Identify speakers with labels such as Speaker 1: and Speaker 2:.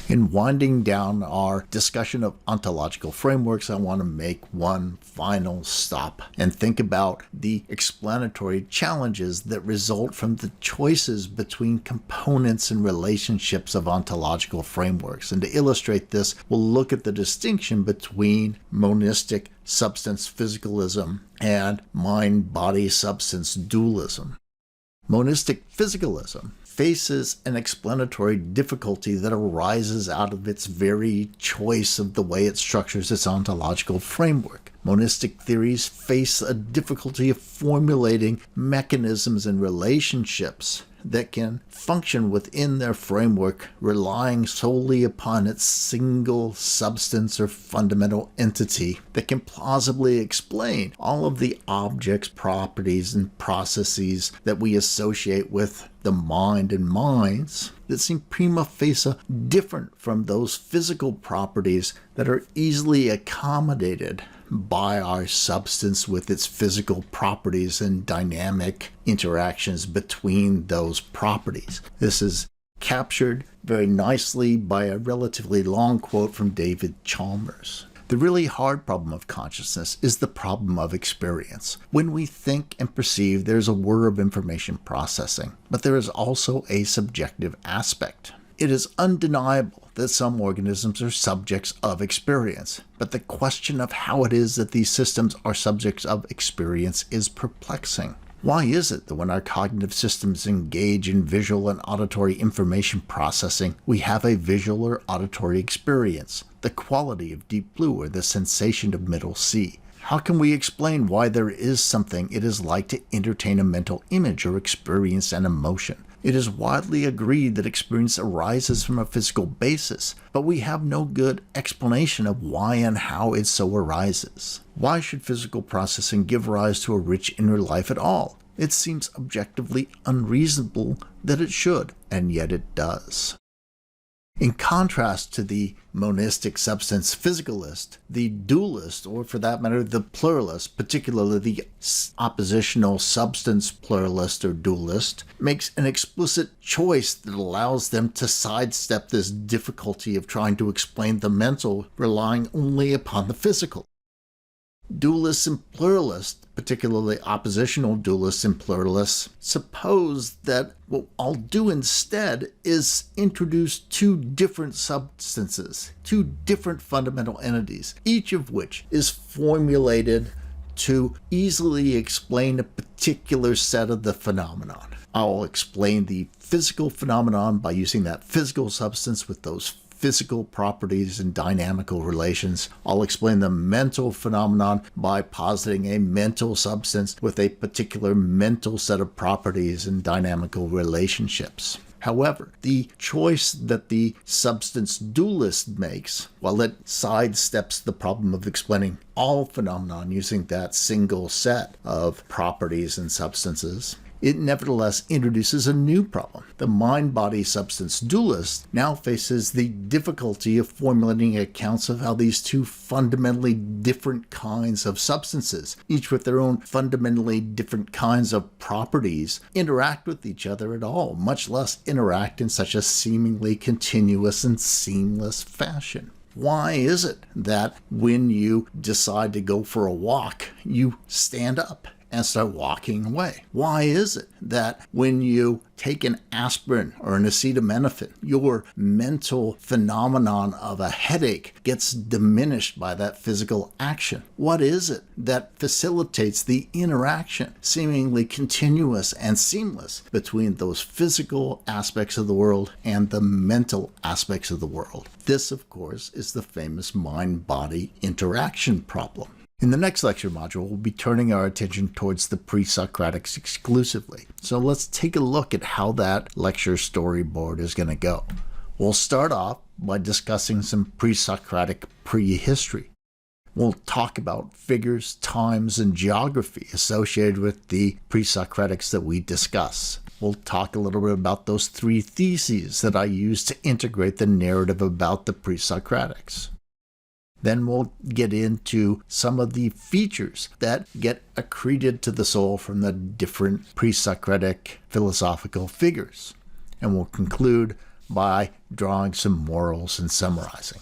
Speaker 1: In winding down our discussion of ontological frameworks, I want to make one final stop and think about the explanatory challenges that result from the choices between components and relationships of ontological frameworks. And to illustrate this, we'll look at the distinction between monistic substance physicalism and mind-body-substance dualism. Monistic physicalism faces an explanatory difficulty that arises out of its very choice of the way it structures its ontological framework. Monistic theories face a difficulty of formulating mechanisms and relationships that can function within their framework, relying solely upon its single substance or fundamental entity that can plausibly explain all of the objects, properties, and processes that we associate with the mind and minds that seem prima facie different from those physical properties that are easily accommodated by our substance with its physical properties and dynamic interactions between those properties. This is captured very nicely by a relatively long quote from David Chalmers. The really hard problem of consciousness is the problem of experience. When we think and perceive, there's a whir of information processing, but there is also a subjective aspect. It is undeniable that some organisms are subjects of experience, but the question of how it is that these systems are subjects of experience is perplexing. Why is it that when our cognitive systems engage in visual and auditory information processing, we have a visual or auditory experience, the quality of deep blue or the sensation of middle sea? How can we explain why there is something it is like to entertain a mental image or experience an emotion? It is widely agreed that experience arises from a physical basis, but we have no good explanation of why and how it so arises. Why should physical processing give rise to a rich inner life at all? It seems objectively unreasonable that it should, and yet it does. In contrast to the monistic substance physicalist, the dualist, or for that matter, the pluralist, particularly the oppositional substance pluralist or dualist, makes an explicit choice that allows them to sidestep this difficulty of trying to explain the mental, relying only upon the physical. Dualists and pluralists, particularly oppositional dualists and pluralists, suppose that what I'll do instead is introduce two different substances, two different fundamental entities, each of which is formulated to easily explain a particular set of the phenomenon. I'll explain the physical phenomenon by using that physical substance with those physical properties and dynamical relations. I'll explain the mental phenomenon by positing a mental substance with a particular mental set of properties and dynamical relationships. However, the choice that the substance dualist makes, while it sidesteps the problem of explaining all phenomenon using that single set of properties and substances, it nevertheless introduces a new problem. The mind-body-substance dualist now faces the difficulty of formulating accounts of how these two fundamentally different kinds of substances, each with their own fundamentally different kinds of properties, interact with each other at all, much less interact in such a seemingly continuous and seamless fashion. Why is it that when you decide to go for a walk, you stand up and start walking away? Why is it that when you take an aspirin or an acetaminophen, your mental phenomenon of a headache gets diminished by that physical action? What is it that facilitates the interaction, seemingly continuous and seamless, between those physical aspects of the world and the mental aspects of the world? This, of course, is the famous mind-body interaction problem. In the next lecture module, we'll be turning our attention towards the presocratics exclusively. So let's take a look at how that lecture storyboard is going to go. We'll start off by discussing some presocratic prehistory. We'll talk about figures, times, and geography associated with the presocratics that we discuss. We'll talk a little bit about those three theses that I use to integrate the narrative about the presocratics. Then we'll get into some of the features that get accreted to the soul from the different pre-Socratic philosophical figures. And we'll conclude by drawing some morals and summarizing.